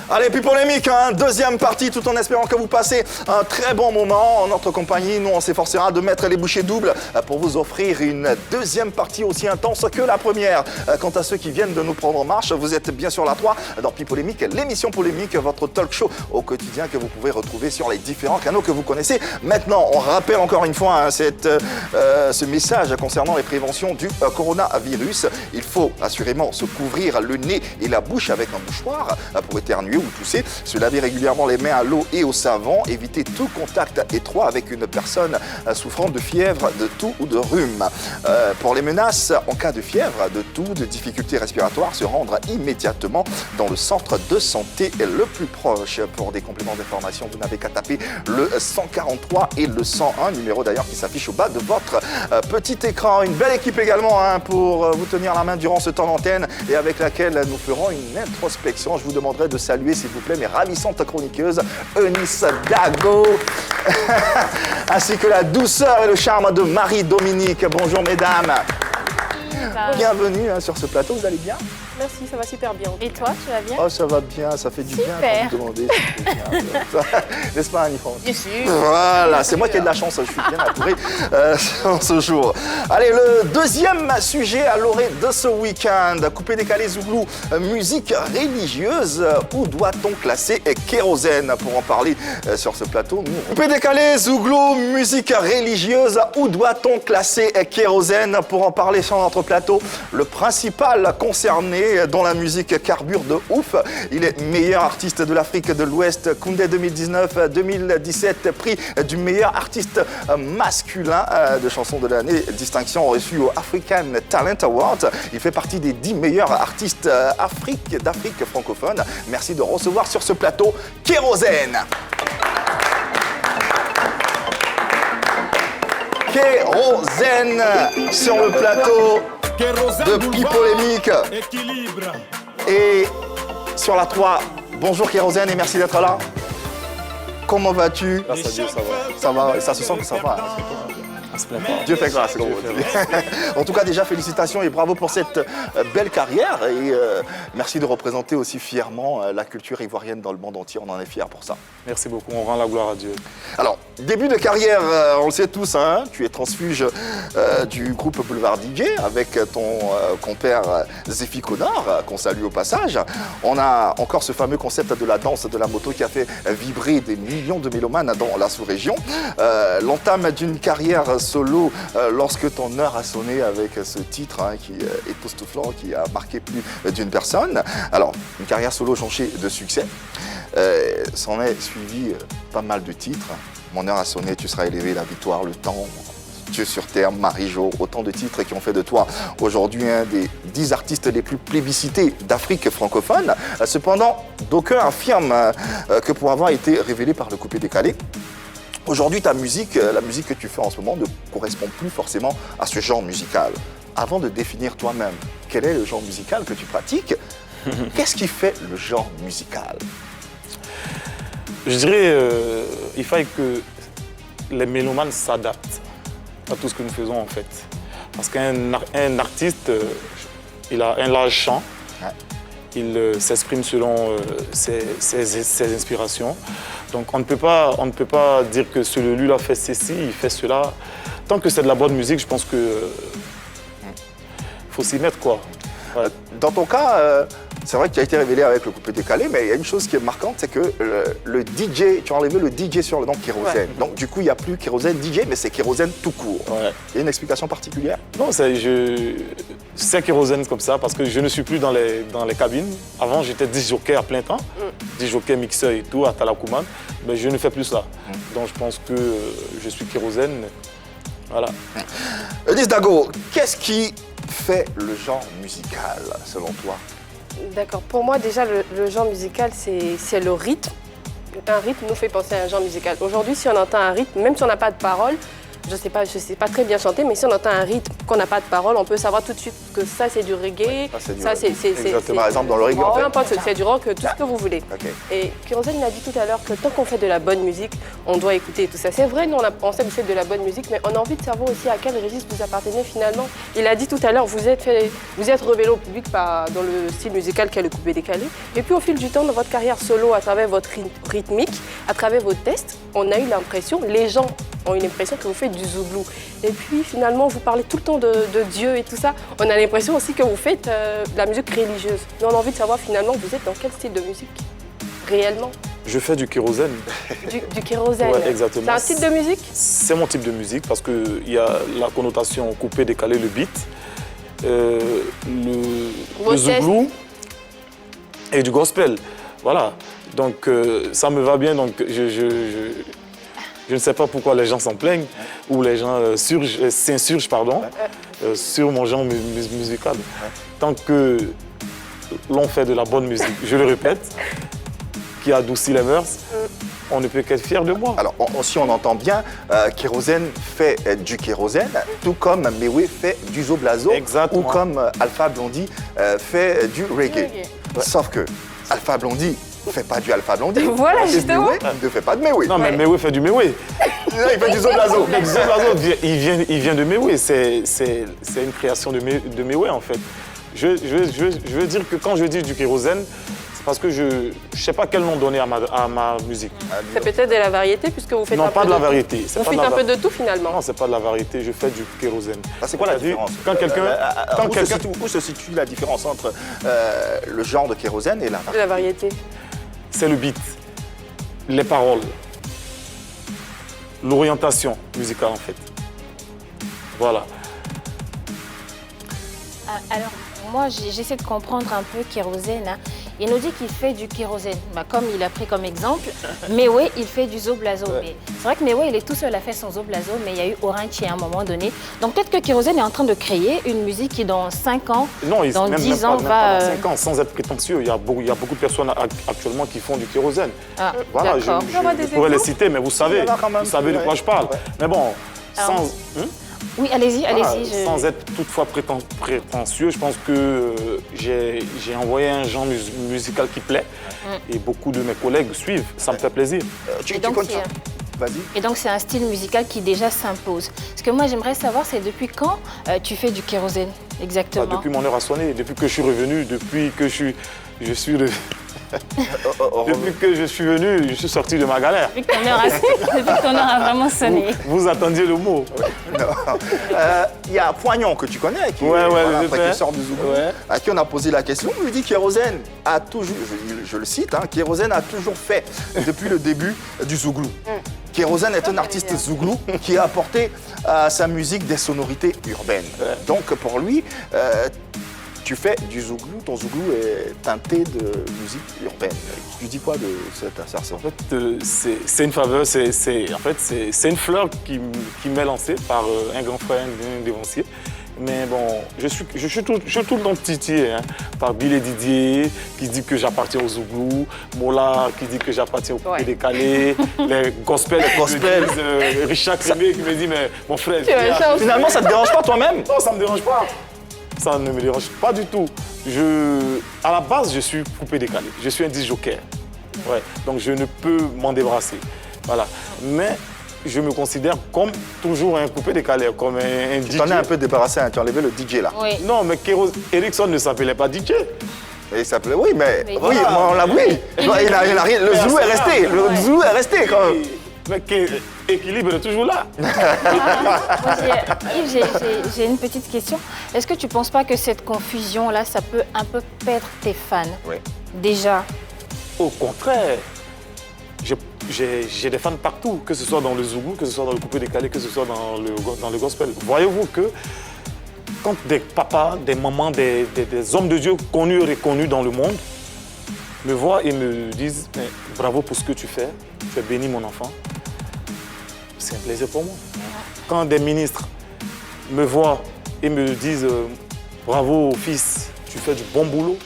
Allez, puis polémique, hein, deuxième partie, tout en espérant que vous passez un très bon moment en notre compagnie. Nous, on s'efforcera de mettre les bouchées doubles pour vous offrir une deuxième partie aussi intense que la première. Quant à ceux qui viennent de nous prendre en marche, vous êtes bien sur la 3 dans Pi Polémique, l'émission Polémique, votre talk show au quotidien que vous pouvez retrouver sur les différents canaux que vous connaissez. Maintenant, on rappelle encore une fois hein, ce message concernant les préventions du coronavirus. Il faut assurément se couvrir le nez et la bouche avec un mouchoir pour éternuer ou tousser, se laver régulièrement les mains à l'eau et au savon, éviter tout contact étroit avec une personne souffrant de fièvre, de toux ou de rhume. Pour les menaces, en cas de fièvre, de toux, de difficultés respiratoires, se rendre immédiatement dans le centre de santé le plus proche. Pour des compléments d'information, vous n'avez qu'à taper le 143 et le 101, numéro d'ailleurs qui s'affiche au bas de votre petit écran. Une belle équipe également hein, pour vous tenir la main durant ce temps d'antenne et avec laquelle nous ferons une introspection. Je vous demanderai de saluer s'il vous plaît mes ravissantes chroniqueuses Eunice Dago ainsi que la douceur et le charme de Marie-Dominique. Bonjour mesdames. Bienvenue hein, sur ce plateau, vous allez bien? Merci, ça va super bien. Et toi, tu vas bien? Oh, ça va bien, ça fait du bien quand vous demandez. N'est-ce pas, Annie-France? Bien sûr. Voilà, c'est moi qui ai de la chance, je suis bien entouré en ce jour. Allez, le deuxième sujet à l'orée de ce week-end. Coupé décalé Zouglou, musique religieuse. Où doit-on classer Kérosène? Pour en parler sur ce plateau, nous... Coupé décalé Zouglou, musique religieuse. Où doit-on classer Kérosène? Pour en parler sur notre plateau, le principal concerné dont la musique carbure de ouf. Il est meilleur artiste de l'Afrique de l'Ouest, Koundé 2019-2017, prix du meilleur artiste masculin de chanson de l'année, distinction reçue au African Talent Award. Il fait partie des 10 meilleurs artistes d'Afrique francophone. Merci de recevoir sur ce plateau Kérosène. Kérosène sur le plateau de Pi Polémique. Et sur la 3, bonjour Kérosène et merci d'être là. Comment vas-tu? Grâce à Dieu, ça va. Ça va, ça se sent que ça va. Dieu fait grâce, comme on dit. En tout cas, déjà, félicitations et bravo pour cette belle carrière. Et merci de représenter aussi fièrement la culture ivoirienne dans le monde entier. On en est fiers pour ça. Merci beaucoup, on rend la gloire à Dieu. Alors, début de carrière, on le sait tous, hein, tu es transfuge du groupe Boulevard DJ avec ton compère Zéphie Connard, qu'on salue au passage. On a encore ce fameux concept de la danse de la moto qui a fait vibrer des millions de mélomanes dans la sous-région. L'entame d'une carrière solo lorsque ton heure a sonné avec ce titre hein, qui est époustouflant, qui a marqué plus d'une personne. Alors, une carrière solo jonchée de succès. S'en est suivi pas mal de titres. Mon heure a sonné, tu seras élevé, la victoire, le temps, Dieu sur terre, Marie-Jo, autant de titres qui ont fait de toi aujourd'hui un des 10 artistes les plus plébiscités d'Afrique francophone. Cependant, d'aucuns affirment que pour avoir été révélé par le coupé décalé, aujourd'hui, ta musique, la musique que tu fais en ce moment ne correspond plus forcément à ce genre musical. Avant de définir toi-même quel est le genre musical que tu pratiques, qu'est-ce qui fait le genre musical? Je dirais il faille que les mélomanes s'adaptent à tout ce que nous faisons en fait. Parce qu'un artiste, il a un large champ, il s'exprime selon ses inspirations. Donc on ne peut pas dire que celui-là fait ceci, il fait cela. Tant que c'est de la bonne musique, je pense que faut s'y mettre quoi. Ouais. Dans ton cas, c'est vrai que tu as été révélé avec le coupé décalé, mais il y a une chose qui est marquante, c'est que le DJ, tu as enlevé le DJ sur le nom Kérosène. Ouais. Donc du coup, il n'y a plus Kérosène DJ, mais c'est Kérosène tout court. Ouais. Il y a une explication particulière? Non, c'est Kérosène comme ça, parce que je ne suis plus dans les cabines. Avant, j'étais disjockey à plein temps, disjockey, mixeur et tout, à Talakouman, mais je ne fais plus ça. Donc je pense que je suis Kérosène. Voilà. Eunice Dago, qu'est-ce qui fait le genre musical, selon toi? D'accord. Pour moi, déjà, le genre musical, c'est le rythme. Un rythme nous fait penser à un genre musical. Aujourd'hui, si on entend un rythme, même si on n'a pas de parole, je sais pas très bien chanter, mais si on entend un rythme qu'on n'a pas de parole, on peut savoir tout de suite que ça c'est du reggae, ça c'est exactement. Par exemple, dans le reggae, peu en fait. importe, c'est du rock, tout ce que vous voulez. Ok. Et Kérosène l'a dit tout à l'heure que tant qu'on fait de la bonne musique, on doit écouter tout ça. C'est vrai, nous on sait que vous faites de la bonne musique, mais on a envie de savoir aussi à quel registre vous appartenez finalement. Il a dit tout à l'heure, vous êtes révélé au public dans le style musical qu'est le coupé-décalé. Et puis au fil du temps, dans votre carrière solo, à travers votre rythmique, à travers vos tests, on a eu l'impression, les gens ont eu l'impression que vous faites du zouglou. Et puis finalement, vous parlez tout le temps de Dieu et tout ça. On a l'impression aussi que vous faites de la musique religieuse. Nous, on a envie de savoir finalement, vous êtes dans quel style de musique réellement? Je fais du kérosène. Du kérosène. Ouais, exactement. C'est un type de musique? C'est mon type de musique parce qu'il y a la connotation coupé, décalé, le beat, le zouglou et du gospel. Voilà. Donc ça me va bien. Donc je ne sais pas pourquoi les gens s'en plaignent ou les gens s'insurgent sur mon genre musical. Tant que l'on fait de la bonne musique, je le répète, qui adoucit les mœurs, on ne peut qu'être fier de moi. Alors, si on entend bien, Kérosène fait du kérosène, tout comme Mewé fait du zoblazo, Exactement. ou comme Alpha Blondy fait du reggae. Sauf que Alpha Blondy ne fait pas du Alpha Blondy. Voilà, Et justement. Mewé ne fait pas de Mewé. Non, mais Mewé fait du Mewé. Non, il fait du zoblazo. Mais Zoblazo, il vient de Mewé. C'est une création de Mewé, en fait. Je veux dire que quand je dis du kérosène, c'est parce que je ne sais pas quel nom donner à ma musique. C'est peut-être de la variété puisque vous faites Non, un pas peu de la tout. variété. Vous faites un peu de tout finalement. Non, c'est pas de la variété, je fais du kérosène. C'est quoi la différence? Quand quelqu'un... Où se situe la différence entre le genre de kérosène et la De la variété. C'est le beat, les paroles, l'orientation musicale en fait. Voilà. Alors, moi, j'essaie de comprendre un peu Kérosène. Hein. Il nous dit qu'il fait du kérosène. Bah, comme il a pris comme exemple, Mewé, il fait du zoblazo. Ouais. Mais c'est vrai que Mewé, il est tout seul à faire son zoblazo, mais il y a eu Oranchi à un moment donné. Donc peut-être que Kérosène est en train de créer une musique qui, dans 5 ans, Non, dans même 10 pas, ans, même va... pas dans 5 ans, sans être prétentieux. Il y a beaucoup de personnes actuellement qui font du kérosène. Ah, Voilà, d'accord. On va je des pourrais les exemples. citer, mais vous savez, Il y en a quand même vous savez de qui- quoi je parle. ouais. Mais bon, Alors, sans... Oui, allez-y, Voilà, allez-y. sans être toutefois prétentieux, je pense que j'ai envoyé un genre musical qui plaît et beaucoup de mes collègues suivent. Ça me fait plaisir. Tu donc, comptes c'est- ça? Vas-y. Et donc, c'est un style musical qui déjà s'impose. Ce que moi, j'aimerais savoir, c'est depuis quand tu fais du kérosène exactement? Depuis mon heure a sonné, depuis que je suis revenu, depuis que depuis que je suis venu, je suis sorti de ma galère. Depuis que ton heure a vraiment sonné. Vous attendiez le mot. Il y a Poignon que tu connais, qui, Ouais, voilà, je sais. qui sort du Zouglou, Ouais. à qui on a posé la question. Il lui dit Kérosène a toujours, je le cite, Kérosène a toujours fait depuis le début du Zouglou. Kérosène est un artiste Zouglou qui a apporté à sa musique des sonorités urbaines. Donc pour lui, tu fais du Zouglou, ton Zouglou est teinté de musique urbaine. Tu dis quoi de cette assertion? En fait, c'est une faveur, en fait, c'est une fleur qui m'est lancée par un grand frère, un dévancier. Mais bon, je suis tout le temps titillé par Bill Didier qui dit que j'appartiens au Zouglou, Mola qui dit que j'appartiens au coupé décalé, les gospels, Richard Crémé qui me dit mais mon frère, viens. Finalement, ça te dérange pas toi-même? Non, ça ne me dérange pas. Ça ne me dérange pas du tout. À la base, je suis coupé décalé. Je suis un disc joker. Ouais. Donc, je ne peux m'en débarrasser. Voilà. Mais je me considère comme toujours un coupé décalé, comme un DJ. Tu t'en es un peu débarrassé, tu as enlevé le DJ là. Oui. Non, mais Ericsson ne s'appelait pas DJ. Et il s'appelait, oui, mais Mais oui, voilà. on l'a oui. Il a rien. Le Zoulou est resté. Le Zoulou est resté quand même. Mais équilibre est toujours là. Yves, j'ai une petite question. Est-ce que tu ne penses pas que cette confusion-là, ça peut un peu perdre tes fans? Oui. Déjà. Au contraire, j'ai des fans partout, que ce soit dans le Zouglou, que ce soit dans le coupé décalé, que ce soit dans le gospel. Voyez-vous que quand des papas, des mamans, des hommes de Dieu connus et reconnus dans le monde me voient et me disent mais bravo pour ce que tu fais, tu as béni mon enfant, c'est un plaisir pour moi. Quand des ministres me voient et me disent bravo fils, tu fais du bon boulot.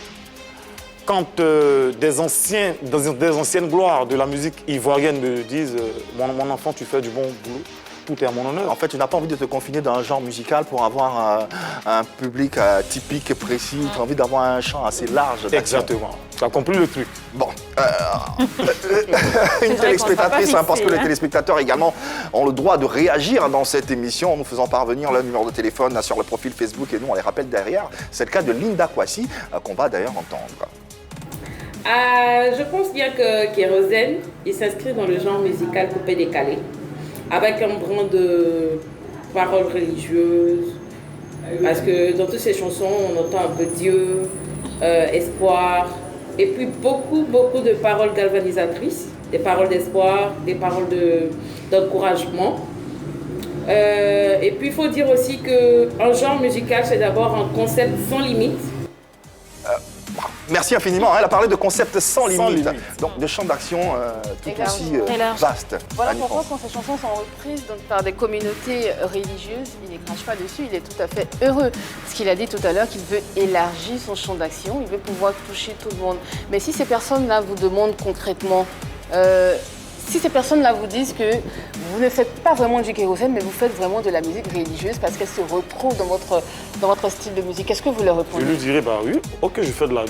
Quand des anciennes gloires de la musique ivoirienne me disent mon enfant, tu fais du bon boulot. tout est à mon honneur. En fait, tu n'as pas envie de te confiner dans un genre musical pour avoir un public typique, précis. Tu as envie d'avoir un champ assez large. Exactement. Tu as compris le truc. Bon, une téléspectatrice, parce que les téléspectateurs également ont le droit de réagir dans cette émission en nous faisant parvenir le numéro de téléphone sur le profil Facebook et nous on les rappelle derrière. C'est le cas de Linda Kwasi qu'on va d'ailleurs entendre. Je pense bien que Kérosène, il s'inscrit dans le genre musical coupé-décalé, avec un brin de paroles religieuses, parce que dans toutes ces chansons, on entend un peu Dieu, espoir, et puis beaucoup de paroles galvanisatrices, des paroles d'espoir, des paroles d'encouragement. Et puis il faut dire aussi qu'un genre musical, c'est d'abord un concept sans limite. Merci infiniment. Elle a parlé de concept sans limite. limite. Donc de champs d'action tout aussi vastes. Voilà pourquoi quand ces chansons sont reprises par des communautés religieuses, il ne crache pas dessus, il est tout à fait heureux. Ce qu'il a dit tout à l'heure, qu'il veut élargir son champ d'action, il veut pouvoir toucher tout le monde. Mais si ces personnes-là vous demandent concrètement, si ces personnes-là vous disent que vous ne faites pas vraiment du kérosène, mais vous faites vraiment de la musique religieuse parce qu'elle se retrouve dans votre style de musique, qu'est-ce que vous leur Je répondez? lui dirais, bah oui, ok, je fais de la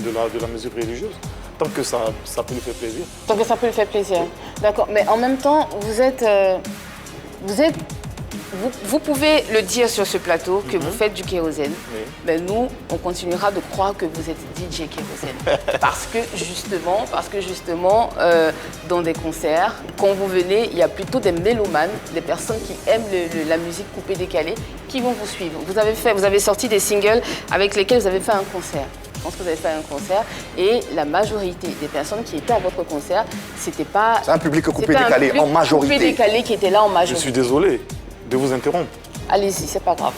musique religieuse, tant que ça peut lui faire plaisir. Tant que ça peut lui faire plaisir. D'accord. Mais en même temps, vous pouvez le dire sur ce plateau que vous faites du kérosène. Oui. Mais nous, on continuera de croire que vous êtes DJ kérosène. parce que justement, dans des concerts, quand vous venez, il y a plutôt des mélomanes, des personnes qui aiment la musique coupée-décalée, qui vont vous suivre. Vous avez sorti des singles avec lesquels vous avez fait un concert. Je pense que vous avez fait un concert et la majorité des personnes qui étaient à votre concert, c'était pas... C'est un public coupé-décalé en majorité. Coupé-décalé qui était là en Je majorité. suis désolé de vous interrompre. Allez-y, c'est pas grave.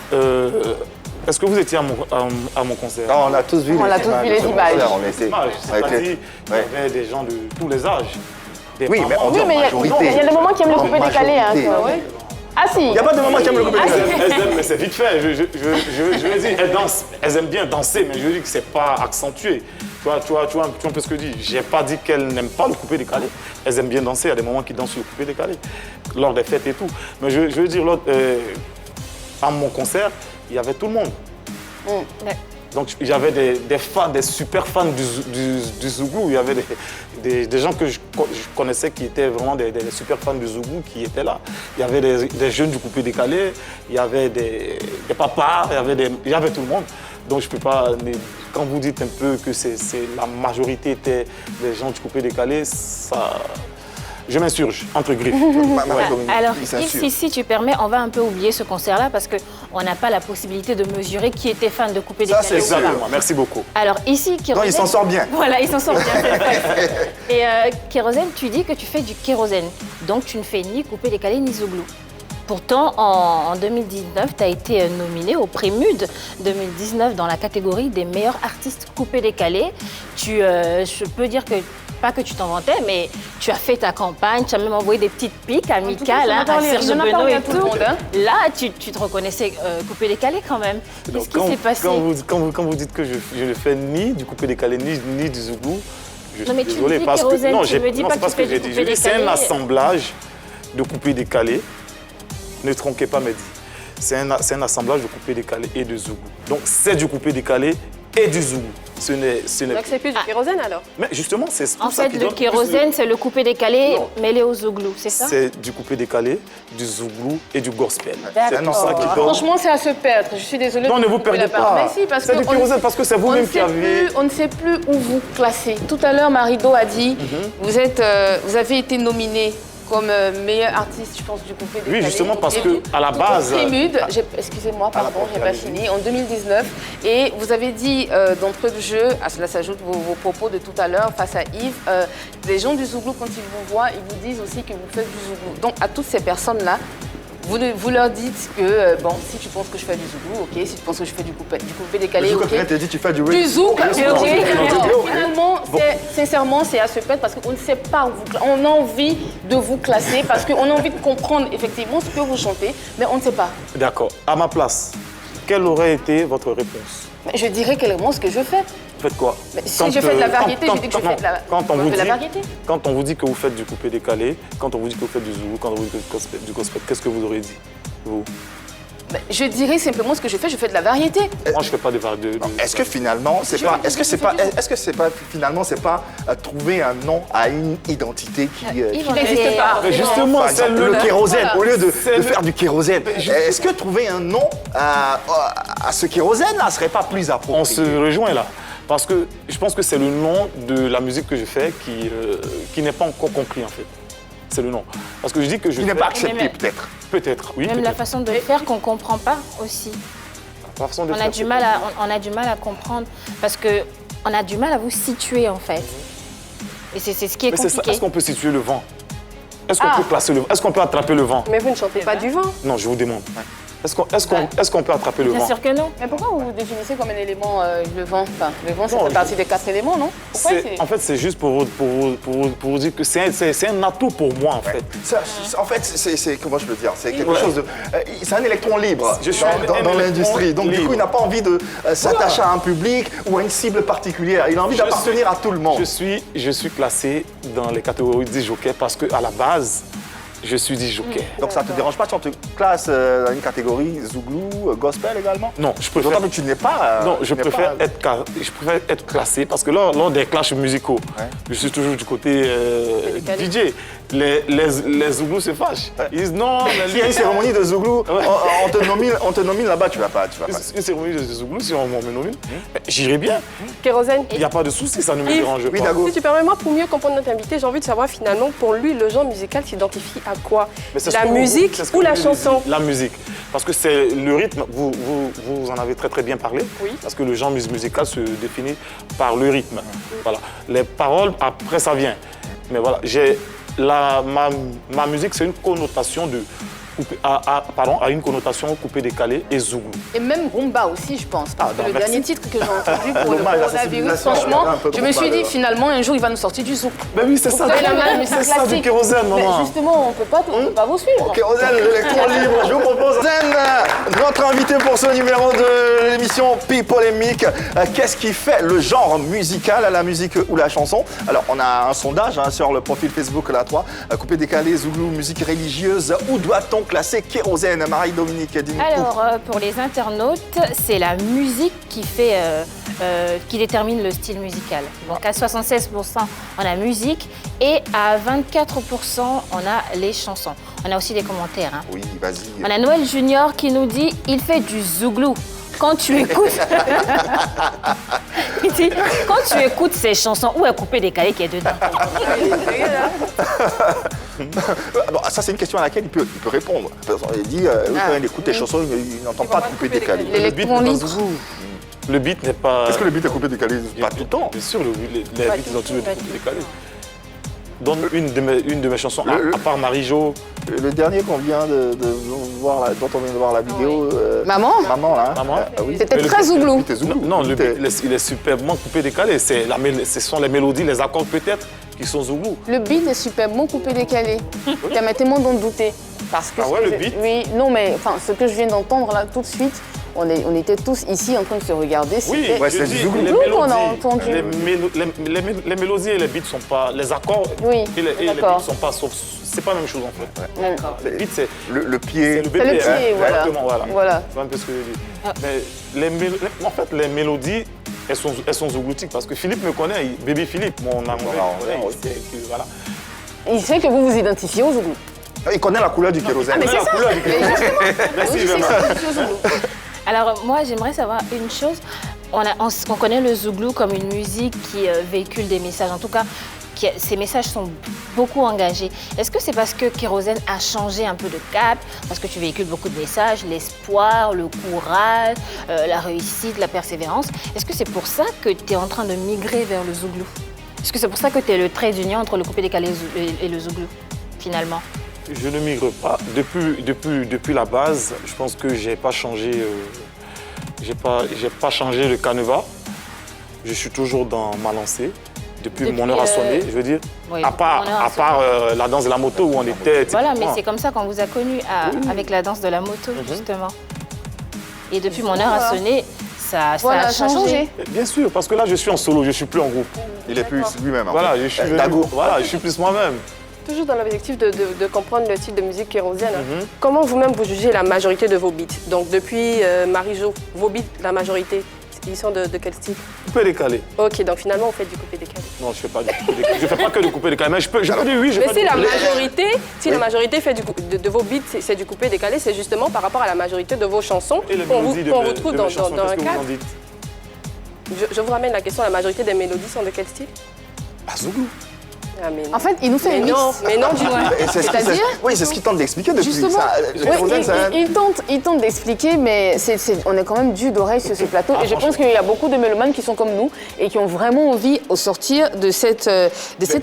Est-ce que vous étiez à mon concert? Non, on a tous vu On a tous vu les images. On était, C'est-à-dire, il y avait des gens de tous les âges. Des Oui, mais mamans. on dit en mais majorité. il y a des moments qui aiment le En coupé-décalé. Hein, majorité. toi, ouais. Ah si. Il n'y a pas de moment qui aime le coupé-décalé. Elles aiment, mais c'est vite fait. Je veux dire, elles dansent, elles aiment bien danser, mais je veux dire que c'est pas accentué. Tu vois un peu ce que je dis. J'ai pas dit qu'elles n'aiment pas le coupé décalé. Elles aiment bien danser. Il y a des moments qui dansent le coupé décalé, lors des fêtes et tout. Mais je veux dire, à mon concert, il y avait tout le monde. Donc j'avais des fans, des super fans du Zougou. Il y avait des gens que je connaissais qui étaient vraiment des super fans du Zougou qui étaient là. Il y avait des jeunes du coupé décalé, il y avait des papas, il y avait tout le monde. Donc je peux pas. Quand vous dites un peu que la majorité était des gens du coupé décalé, ça. Je m'insurge, entre griffes. Alors, si tu permets, on va un peu oublier ce concert-là parce qu'on n'a pas la possibilité de mesurer qui était fan de coupé décalé. Ça, c'est Exactement, merci beaucoup. Alors ici, Kérosène... Non, il s'en sort bien. Voilà, il s'en sort bien. Et Kérosène, tu dis que tu fais du kérosène. Donc tu ne fais ni coupé décalé ni zouglou. Pourtant, en 2019, tu as été nominé au Prémude 2019 dans la catégorie des meilleurs artistes coupé-décalés. Je peux dire que, pas que tu t'en vantais, mais tu as fait ta campagne, tu as même envoyé des petites piques amicales à Serge Benoît et tout. Là, tu te reconnaissais coupé-décalé quand même. Qu'est-ce qui s'est passé? Quand vous dites que je ne fais ni du coupé-décalé ni du zougou, je suis désolé. Tu me dis pas que tu fais du coupé-décalé. C'est un assemblage de coupé-décalé. Ne tronquez pas mes dits. C'est un assemblage de coupé décalé et de zougou. Donc c'est du coupé décalé et du zougou. Ce n'est. Donc c'est plus du kérosène alors? Mais justement, c'est en tout ça fait, qui le donne kérosène, c'est le coupé décalé mêlé au zouglou, c'est ça? C'est du coupé décalé, du zouglou et du gospel. D'accord. C'est tout ça qui donne. Franchement, c'est à se perdre. Je suis désolée. Non, de ne vous couper perdez la parole. pas. Mais si, parce C'est du que kérosène parce que c'est vous-même qui avez. On ne sait plus où vous classer. Tout à l'heure, Marido a dit, vous avez été nominé comme meilleur artiste, je pense, du coupé décalé. Oui, justement, parce que à la base. Excusez-moi, pardon, j'ai pas fini. En 2019, et vous avez dit d'entrée de jeu, à cela s'ajoute vos propos de tout à l'heure face à Yves, les gens du Zouglou, quand ils vous voient, ils vous disent aussi que vous faites du Zouglou. Donc, à toutes ces personnes-là, vous leur dites que, bon, si tu penses que je fais du Zouglou, ok, si tu penses que je fais du coupé décalé, ok. Tu dit tu fais du Du zouk, ok. finalement, sincèrement, c'est à se perdre parce qu'on ne sait pas où vous classer. On a envie de vous classer parce qu'on a envie de comprendre effectivement ce que vous chantez, mais on ne sait pas. D'accord. À ma place, quelle aurait été votre réponse? Je dirais clairement ce que je fais. Faites quoi? Mais si je fais de la variété, je dis que je fais de la, quand on vous de la dit, variété. quand on vous dit que vous faites du coupé décalé, quand on vous dit que vous faites du zoulou, quand on vous dit que vous faites du gospel, qu'est-ce que vous aurez dit, vous? Je dirais simplement ce que je fais de la variété. Moi, je fais pas de variété. Est-ce que finalement, c'est pas trouver un nom à une identité qui n'existe pas. Mais justement, par c'est exemple, le kérosène, au lieu de faire du kérosène, juste- est-ce que trouver un nom à ce kérosène là serait pas plus approprié? On se rejoint là. Parce que je pense que c'est le nom de la musique que je fais qui n'est pas encore compris en fait. C'est le nom. Parce que je dis que je Qui n'est fais- pas accepté Mais- peut-être. Peut-être, oui. Même la peut-être. façon de faire qu'on ne comprend pas aussi. La façon de On a, faire, du mal on a du mal à comprendre parce qu'on a du mal à vous situer en fait. Et c'est ce qui est Mais c'est ça. compliqué. Est-ce qu'on peut situer le vent? Est-ce qu'on peut placer le vent? Est-ce qu'on peut attraper le vent? Mais vous ne chantez pas du vent. Non, je vous demande. Est-ce qu'on peut attraper le Bien vent? sûr que non. Mais pourquoi vous vous définissez comme un élément le vent? Enfin, le vent, ça Non, fait partie des 4 éléments, non? Pourquoi En fait, c'est juste pour vous dire que c'est un atout pour moi, en fait. En fait, c'est comment je peux dire? C'est quelque chose de. C'est un électron libre Je suis dans un l'industrie. Donc, du libre. coup, il n'a pas envie de s'attacher à un public ou à une cible particulière. Il a envie d'appartenir à tout le monde. Je suis classé dans les catégories 10 jockeys parce qu'à la base, je suis 10 jockeys. Donc, ça ne te dérange pas si on te classe dans une catégorie Zouglou, gospel également? Non, je préfère. D'autant que tu n'es pas. Non, je tu n'es préfère, pas- être classé parce que lors des clashs musicaux, je suis toujours du côté DJ. Les Zouglous se fâchent. Ils disent non, S'il y a une cérémonie de Zouglou, on te nomine là-bas, tu vas pas. une cérémonie de Zouglous, si on me nomine, j'irai bien. Kérosène. Il n'y a pas de souci, ça ne me Yves. dérange Oui, pas. Dago. Si tu permets, moi, pour mieux comprendre notre invité, j'ai envie de savoir finalement, pour lui, le genre musical s'identifie à quoi? Mais c'est ce La que vous- musique c'est ce que ou vous la avez chanson? dit, la musique. Parce que c'est le rythme, vous en avez très très bien parlé. Oui. Parce que le genre musical se définit par le rythme. Voilà. Les paroles, après ça vient. Mais voilà, ma musique, c'est une connotation de a une connotation coupé-décalé et zouglou. Et même rumba aussi, je pense. Parce que non, le merci. dernier titre que j'ai entendu pour le Dommage, la coronavirus, sensibilisation, franchement, il y a un peu de je me suis rumba, dit là. finalement un jour il va nous sortir du zouk. Ben oui, c'est ça, Vous avez la main, mais c'est c'est ça du classique. kérosène, Mais maman. justement, on peut pas vous suivre. Kérosène, l'électron libre. Je vous propose notre invité pour ce numéro de l'émission Polémique. Qu'est-ce qui fait le genre musical à la musique ou la chanson? Alors, on a un sondage sur le profil Facebook La 3. Coupé décalé, Zouglou, musique religieuse. Où doit-on classer Kérosène? Marie-Dominique, dis-nous tout. Alors, pour les internautes, c'est la musique qui détermine le style musical. Donc, à 76%, on a musique et à 24%, on a les chansons. On a aussi des commentaires. Hein. Oui, vas-y. On a Noël Junior qui nous dit « Il fait du zouglou ». Quand tu écoutes... Il dit, quand tu écoutes ces chansons, où est coupé décalé qui est dedans? Bon, ça, c'est une question à laquelle il peut répondre. Il dit, quand il écoute tes chansons, il n'entend pas de coupé décalé. Le beat L'électron n'est pas libre. zouglou. Le beat n'est pas... Est-ce que le beat est coupé décalé? Pas tout le temps. Bien sûr, les beats, ils ont toujours été pas coupés décalés. Donne une de mes chansons, à part Marie-Jo. Le dernier qu'on vient de voir, dont on vient de voir la vidéo. Maman Maman, là. Maman. Oui. C'était Mais le très beat- zouglou. C'était Zouglou. Non, le C'était- beat, il est superbement coupé décalé. Ce sont les mélodies, les accords peut-être qui sont zouglou. Le beat est superbement coupé-décalé. Permettez-moi d'en douter. Parce que Ah ce ouais, que le je- beat Oui, non, mais enfin, ce que je viens d'entendre là tout de suite, on était tous ici en train de se regarder. Oui, C'était- Ouais, je c'est dis, du zouglou. les Zouglou qu'on a mélodies, entendu. les mélodies et les beats sont pas, les accords Oui, et les d'accord. beats sont pas, c'est pas la même chose en fait. Les beats c'est Le pied. le C'est BPM, le pied, voilà. exactement, voilà. Voilà. C'est un peu ce que je dis. Mais en fait, les mélodies, elles sont zougloutiques parce que Philippe me connaît, Baby Philippe, mon amoureux, il sait que, voilà. Il sait que vous vous identifiez aux zouglous. Il connaît la couleur du kérosène. mais c'est La ça. couleur du kérosène. Merci Oui, je sais vraiment. que vous identifiez aux zouglous. Alors moi, j'aimerais savoir une chose. On connaît le zouglou comme une musique qui véhicule des messages. En tout cas, ces messages sont beaucoup engagés. Est-ce que c'est parce que Kérosène a changé un peu de cap, parce que tu véhicules beaucoup de messages, l'espoir, le courage, la réussite, la persévérance? Est-ce que c'est pour ça que tu es en train de migrer vers le zouglou? Est-ce que c'est pour ça que tu es le trait d'union entre le coupé décalé et le zouglou, finalement? Je ne migre pas. Depuis la base, je pense que j'ai pas changé. J'ai pas changé le canevas. Je suis toujours dans ma lancée. Depuis mon heure a sonné, je veux dire. Oui, à part la danse de la moto où on était. Voilà, mais typiquement. c'est comme ça qu'on vous a connus avec la danse de la moto, justement. Et depuis mon heure a sonné, ça Voilà, a ça a changé. Bien sûr, parce que là, je suis en solo, je ne suis plus en groupe. Il est plus lui-même. en Voilà, fait. je suis Dago. voilà, je suis plus moi-même. Toujours dans l'objectif de comprendre le style de musique kérosène, comment vous-même vous jugez la majorité de vos beats? Donc depuis Marie-Jo, vos beats, la majorité, ils sont de quel style? Coupé décalé. Ok, donc finalement vous faites du coupé décalé. Non, je ne fais pas du coupé décalé. Je ne fais pas que du coupé décalé, mais je peux dire oui. Mais si la majorité, la majorité fait de vos beats, c'est du coupé décalé, c'est justement par rapport à la majorité de vos chansons Et les qu'on mélodies vous retrouve dans mes chansons, un qu'est-ce que vous cadre. en dites? Je vous ramène la question, la majorité des mélodies sont de quel style? Ah, Zouglou. Ah, mais non. En fait, il nous fait une mix. Mais non, du tout. Et C'est-à-dire oui, c'est ce qu'il tente d'expliquer depuis. Justement, Ça, oui, kérosène, ça- il tente d'expliquer, mais on est quand même dû d'oreille sur ce plateau. Et je pense qu'il y a beaucoup de mélomanes qui sont comme nous et qui ont vraiment envie, au sortir de cette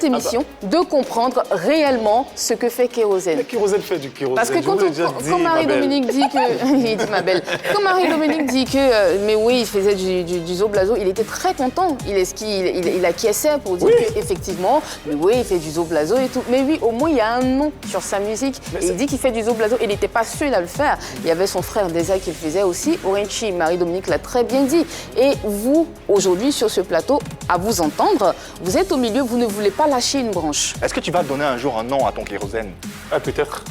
émission, de comprendre réellement ce que fait Kérosène. Le kérosène fait du kérosène. Parce que je vous l'ai déjà dit, quand ma belle. Marie-Dominique dit que... il dit ma belle. Quand Marie-Dominique dit que, mais oui, il faisait du zoblazo, il était très content. Il acquiesçait pour dire qu'effectivement, mais oui, il fait du zoblazo et tout. Mais oui, au moins, il y a un nom sur sa musique. Et il dit qu'il fait du zoblazo. Il n'était pas seul à le faire. Il y avait son frère Deza qui le faisait aussi. Orenchi, Marie-Dominique l'a très bien dit. Et vous, aujourd'hui, sur ce plateau, à vous entendre, vous êtes au milieu, vous ne voulez pas lâcher une branche. Est-ce que tu vas donner un jour un nom à ton kérosène? Ah, peut-être.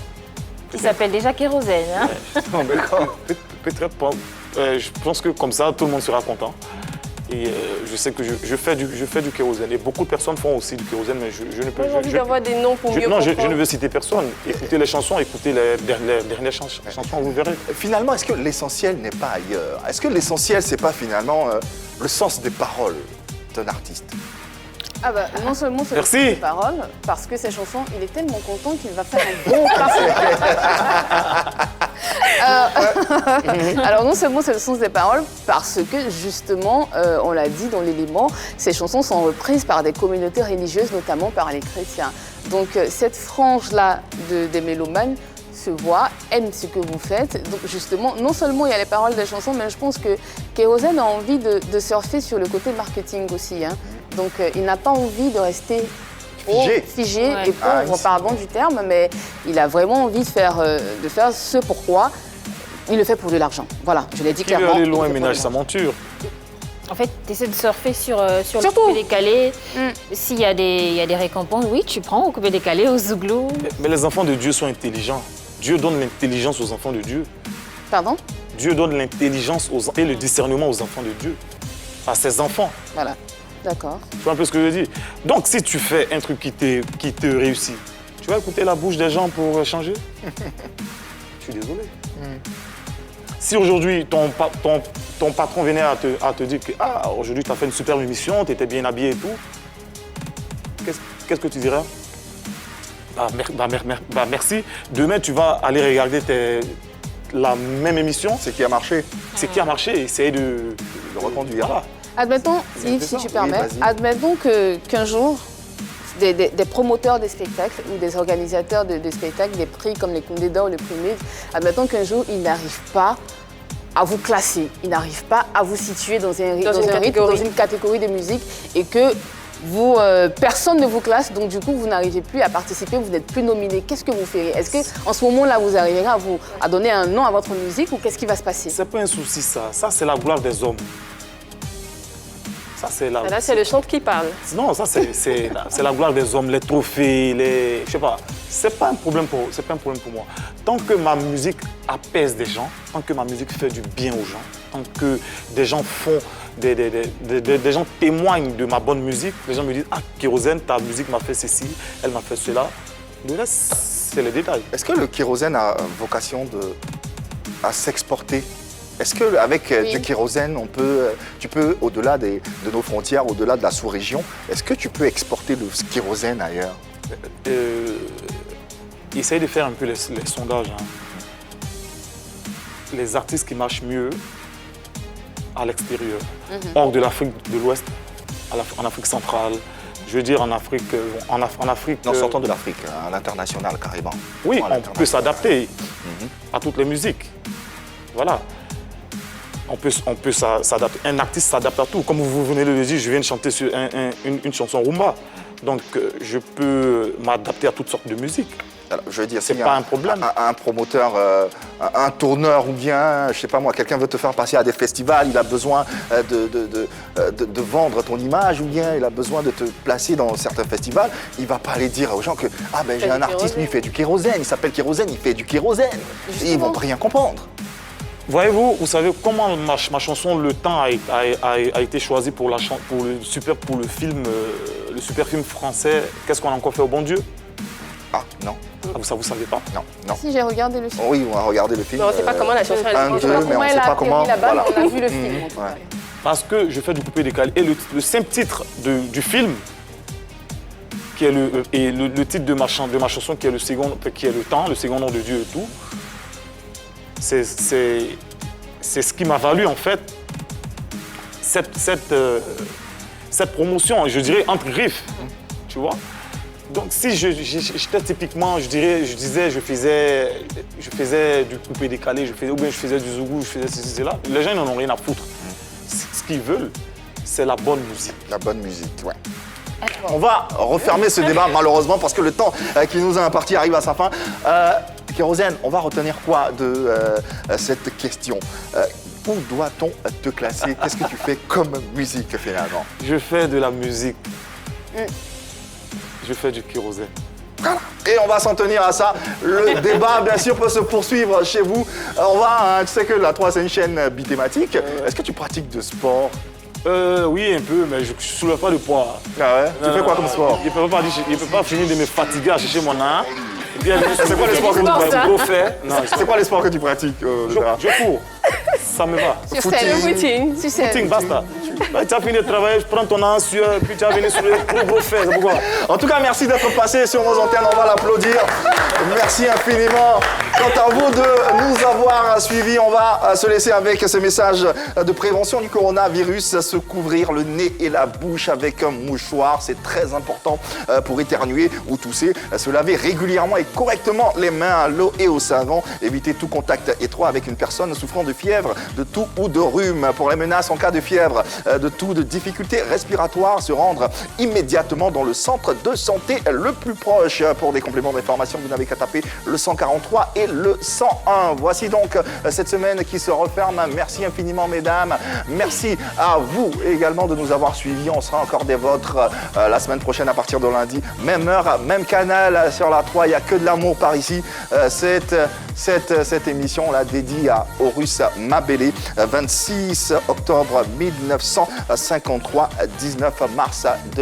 Qui s'appelle déjà Kérosène. Hein. Non, d'accord. Peut-être pas. Je pense que comme ça, tout le monde sera content. Et je sais que je fais du kérosène. Et beaucoup de personnes font aussi du kérosène, mais je ne peux J'ai envie d'avoir des noms pour mieux non, je comprendre. ne veux citer personne. Écoutez les chansons, écoutez les dernières chansons, vous verrez. Finalement, est-ce que l'essentiel n'est pas ailleurs? Est-ce que l'essentiel, c'est pas finalement le sens des paroles d'un artiste? Ah bah, non seulement c'est Merci. les paroles, parce que ces chansons, il est tellement content qu'il va faire un bon parfait. Alors non seulement c'est le sens des paroles, parce que justement, on l'a dit dans l'élément, ces chansons sont reprises par des communautés religieuses, notamment par les chrétiens. Donc cette frange-là des mélomanes se voit, aime ce que vous faites. Donc justement, non seulement il y a les paroles des chansons, mais je pense que Kérosène a envie de surfer sur le côté marketing aussi. Hein. Donc il n'a pas envie de rester figé Ouais. et pauvre, pardon du terme, mais il a vraiment envie de faire ce pourquoi il le fait pour de l'argent. Voilà, je l'ai dit Qui veut clairement. aller il loin le fait pour ménage de sa l'argent. monture. En fait, tu essaies de surfer sur le Surtout. coupé décalé. S'il y a des récompenses, oui, tu prends au coupé décalé, au zouglou. Mais les enfants de Dieu sont intelligents. Dieu donne l'intelligence aux enfants de Dieu. Pardon? Dieu donne l'intelligence et le discernement aux enfants de Dieu. À ses enfants. Voilà, d'accord. Tu vois un peu ce que je veux dire? Donc, si tu fais un truc qui te réussit, tu vas écouter la bouche des gens pour changer? Je suis désolé. Si aujourd'hui, ton patron venait à te dire que aujourd'hui, tu as fait une superbe émission, tu étais bien habillé et tout, qu'est-ce que tu dirais? Merci. Demain, tu vas aller regarder la même émission. C'est qui a marché? C'est qui a marché et essayer de Le reconduire. Voilà. Admettons, C'est Yves, si intéressant. tu permets, Oui, vas-y. admettons qu'un jour, des promoteurs de spectacles ou des organisateurs de spectacles, des prix comme les Condé d'Or ou le prix Muse, admettons qu'un jour, ils n'arrivent pas à vous classer, ils n'arrivent pas à vous situer dans un rythme, dans une catégorie de musique et que vous, personne ne vous classe, donc du coup, vous n'arrivez plus à participer, vous n'êtes plus nominé. Qu'est-ce que vous ferez? Est-ce qu'en ce moment-là, vous arriverez à donner un nom à votre musique ou qu'est-ce qui va se passer? C'est pas un souci, ça. Ça, c'est la gloire des hommes. Ça, c'est la... Là, c'est le chant qui parle. Non, ça, c'est la gloire des hommes, les trophées, les... Je sais pas. C'est pas un problème pour moi. Tant que ma musique apaise des gens, tant que ma musique fait du bien aux gens, tant que des gens font... Des gens témoignent de ma bonne musique, les gens me disent « Ah, Kérosène, ta musique m'a fait ceci, elle m'a fait cela. » Le reste, c'est les détails. Est-ce que le kérosène a vocation à s'exporter? Est-ce qu'avec du kérosène, tu peux, au-delà de nos frontières, au-delà de la sous-région, est-ce que tu peux exporter le kérosène ailleurs? Essaye de faire un peu les sondages. Hein. Les artistes qui marchent mieux à l'extérieur, hors de l'Afrique de l'Ouest, en Afrique centrale, je veux dire en Afrique... En sortant de l'Afrique, à l'international carrément. Oui, À on l'international. peut s'adapter à toutes les musiques. Voilà. On peut s'adapter. Un artiste s'adapte à tout. Comme vous venez de le dire, je viens de chanter sur une chanson rumba. Donc, je peux m'adapter à toutes sortes de musiques. Alors, je veux dire, C'est s'il y pas a un problème. Un promoteur, un tourneur ou bien, je sais pas moi, quelqu'un veut te faire passer à des festivals, il a besoin de vendre ton image ou bien il a besoin de te placer dans certains festivals, il va pas aller dire aux gens que ah ben j'ai un artiste, lui il fait du kérosène, il s'appelle Kérosène, il fait du kérosène. Et ils vont rien comprendre. Voyez-vous, vous savez comment ma chanson Le Temps a été choisie pour le film, le super film français Qu'est-ce qu'on a encore fait au bon Dieu? Ah non, Ah, ça vous savez pas? non. Si j'ai regardé le film. Oui, on a regardé le film. Mais on ne sait pas comment la chanson elle un, se deux, passe. mais on elle sait a pas atterri comment. là-bas, Voilà. on a vu le film. en tout cas. Ouais. Parce que je fais du coupé-décalé. Et le simple titre du film, qui est le titre de ma chanson, qui est Le Temps, le second nom de Dieu et tout, c'est ce qui m'a valu en fait cette promotion, je dirais, entre griffes, tu vois. Donc si j'étais typiquement, je faisais du coupé-décalé, ou bien je faisais du zougou, je faisais ceci, cela, les gens n'en ont rien à foutre. Ce qu'ils veulent, c'est la bonne musique. La bonne musique, ouais. On va refermer ce débat malheureusement parce que le temps qui nous a imparti arrive à sa fin. Kérosène, on va retenir quoi de cette question? Où doit-on te classer? Qu'est-ce que tu fais comme musique finalement? Je fais de la musique. Je fais du kérosène. Voilà. Et on va s'en tenir à ça. Le débat, bien sûr, peut se poursuivre chez vous. Tu sais que la 3, c'est une chaîne bithématique. Est-ce que tu pratiques de sport? Oui, un peu, mais je ne soulève pas de poids. Ah ouais? Tu fais quoi comme sport? Il ne peut pas finir de me fatiguer à chercher mon âne. C'est quoi les sports que tu pratiques? Non, C'est quoi les sports que tu pratiques? je cours. Ça me va. Sur scène. Footing. Sur scène. Footing, basta. Tu as fini de travailler, je prends ton anxieux, puis tu vas venir sur le gros fer. C'est pourquoi? En tout cas, merci d'être passé sur nos antennes. On va l'applaudir. Merci infiniment. Quant à vous de nous avoir suivis, on va se laisser avec ce message de prévention du coronavirus. Se couvrir le nez et la bouche avec un mouchoir. C'est très important pour éternuer ou tousser. Se laver régulièrement et correctement les mains à l'eau et au savon. Éviter tout contact étroit avec une personne souffrant de fièvre, de toux ou de rhume. Pour les menaces en cas de fièvre, de toux, de difficultés respiratoires, se rendre immédiatement dans le centre de santé le plus proche. Pour des compléments d'information, vous n'avez qu'à taper le 143 et le 101. Voici donc cette semaine qui se referme. Merci infiniment, mesdames. Merci à vous également de nous avoir suivis. On sera encore des vôtres la semaine prochaine à partir de lundi. Même heure, même canal sur la 3. Il n'y a que de l'amour par ici. Cette émission, on l'a dédiée à Horus Mabélé, 26 octobre 1953, 19 mars 2000.